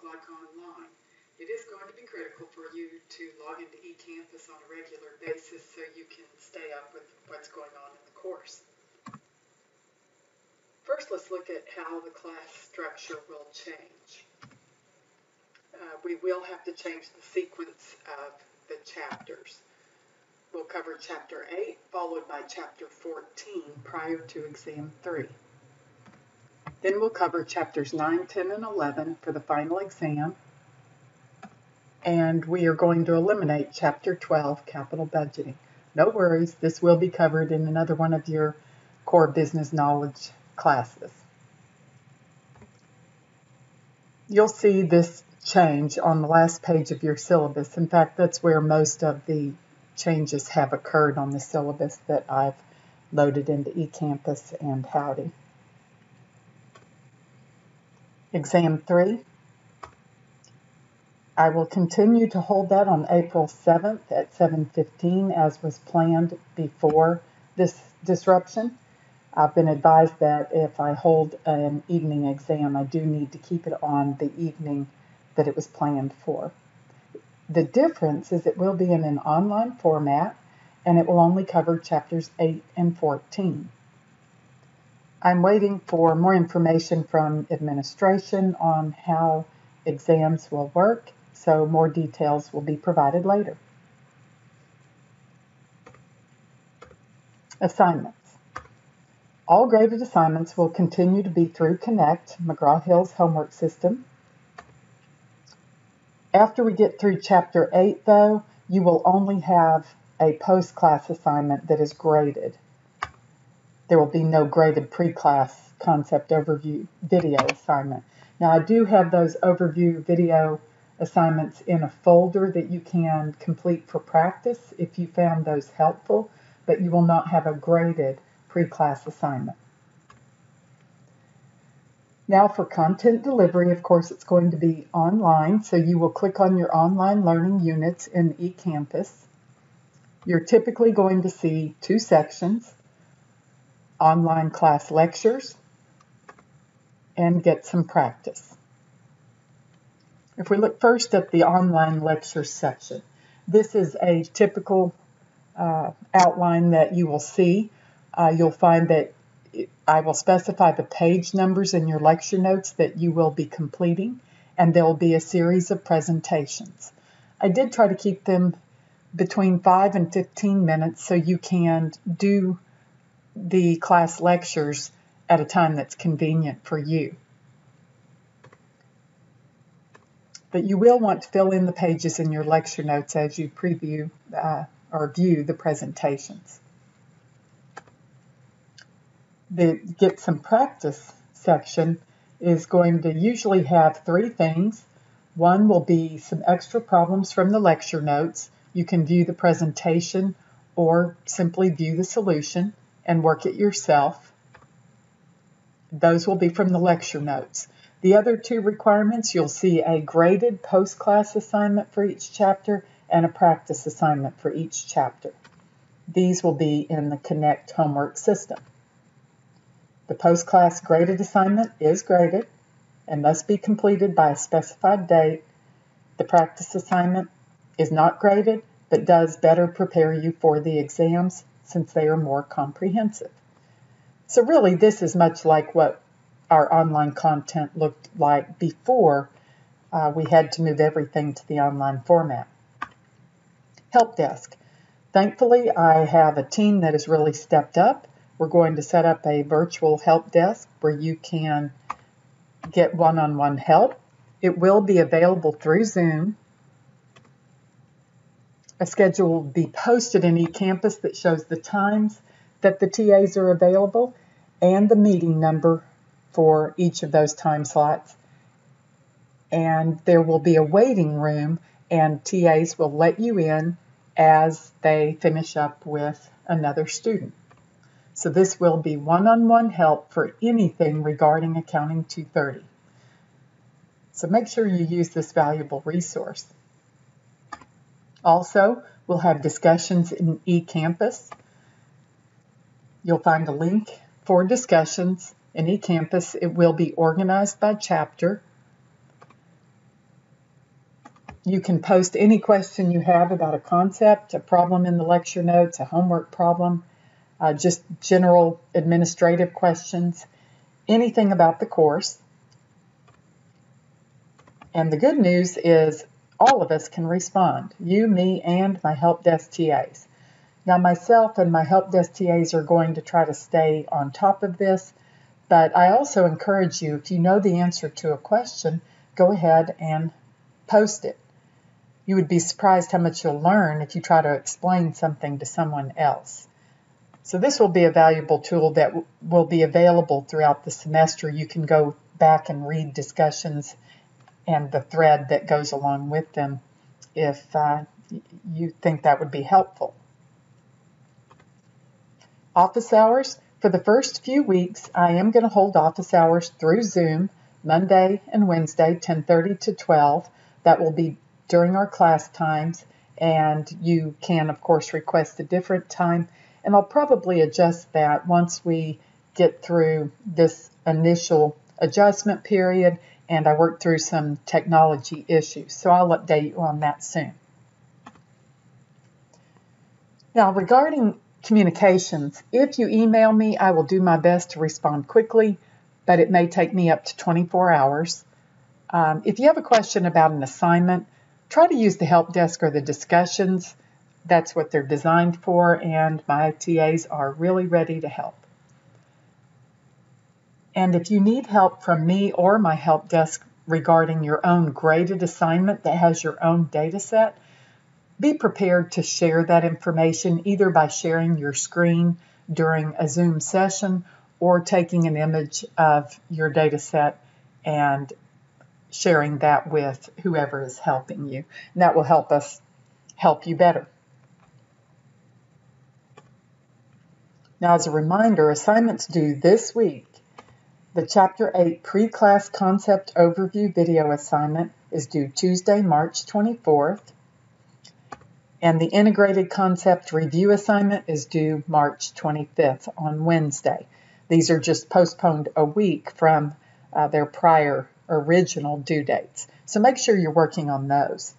like online. It is going to be critical for you to log into eCampus on a regular basis so you can stay up with what's going on in the course. First, let's look at how the class structure will change. We will have to change the sequence of the chapters. We'll cover Chapter 8, followed by Chapter 14 prior to Exam 3. Then we'll cover Chapters 9, 10, and 11 for the final exam. And we are going to eliminate Chapter 12, Capital Budgeting. No worries, this will be covered in another one of your core business knowledge classes. You'll see this change on the last page of your syllabus. In fact, that's where most of the changes have occurred on the syllabus that I've loaded into eCampus and Howdy. Exam 3. I will continue to hold that on April 7th at 7:15 as was planned before this disruption. I've been advised that if I hold an evening exam, I do need to keep it on the evening that it was planned for. The difference is it will be in an online format and it will only cover Chapters 8 and 14. I'm waiting for more information from administration on how exams will work, so more details will be provided later. Assignments. All graded assignments will continue to be through Connect, McGraw-Hill's homework system. After we get through Chapter 8, though, you will only have a post-class assignment that is graded. There will be no graded pre-class concept overview video assignment. Now, I do have those overview video assignments in a folder that you can complete for practice if you found those helpful, but you will not have a graded pre-class assignment. Now for content delivery, of course, it's going to be online, so you will click on your online learning units in eCampus. You're typically going to see two sections, online class lectures and get some practice. If we look first at the online lectures section, this is a typical outline that you will see. You'll find that I will specify the page numbers in your lecture notes that you will be completing, and there will be a series of presentations. I did try to keep them between 5 and 15 minutes so you can do the class lectures at a time that's convenient for you. But you will want to fill in the pages in your lecture notes as you preview or view the presentations. The Get Some Practice section is going to usually have three things. One will be some extra problems from the lecture notes. You can view the presentation or simply view the solution and work it yourself. Those will be from the lecture notes. The other two requirements, you'll see a graded post-class assignment for each chapter and a practice assignment for each chapter. These will be in the Connect homework system. The post-class graded assignment is graded and must be completed by a specified date. The practice assignment is not graded, but does better prepare you for the exams since they are more comprehensive. So really, this is much like what our online content looked like before we had to move everything to the online format. Help desk. Thankfully, I have a team that has really stepped up. We're going to set up a virtual help desk where you can get one-on-one help. It will be available through Zoom. A schedule will be posted in eCampus that shows the times that the TAs are available and the meeting number for each of those time slots. And there will be a waiting room, and TAs will let you in as they finish up with another student. So this will be one-on-one help for anything regarding Accounting 230. So make sure you use this valuable resource. Also, we'll have discussions in eCampus. You'll find a link for discussions in eCampus. It will be organized by chapter. You can post any question you have about a concept, a problem in the lecture notes, a homework problem, just general administrative questions, anything about the course. And the good news is all of us can respond, you, me, and my help desk TAs. Now, myself and my help desk TAs are going to try to stay on top of this, but I also encourage you, if you know the answer to a question, go ahead and post it. You would be surprised how much you'll learn if you try to explain something to someone else. So this will be a valuable tool that will be available throughout the semester. You can go back and read discussions and the thread that goes along with them if you think that would be helpful. Office hours. For the first few weeks, I am going to hold office hours through Zoom, Monday and Wednesday, 10:30 to 12. That will be during our class times, and you can, of course, request a different time. And I'll probably adjust that once we get through this initial adjustment period and I work through some technology issues. So I'll update you on that soon. Now, regarding communications, if you email me, I will do my best to respond quickly, but it may take me up to 24 hours. If you have a question about an assignment, try to use the help desk or the discussions. That's what they're designed for, and my TAs are really ready to help. And if you need help from me or my help desk regarding your own graded assignment that has your own data set, be prepared to share that information either by sharing your screen during a Zoom session or taking an image of your data set and sharing that with whoever is helping you. And that will help us help you better. Now, as a reminder, assignments due this week. The Chapter 8 Pre-Class Concept Overview video assignment is due Tuesday, March 24th. And the Integrated Concept Review assignment is due March 25th on Wednesday. These are just postponed a week from their prior original due dates. So make sure you're working on those.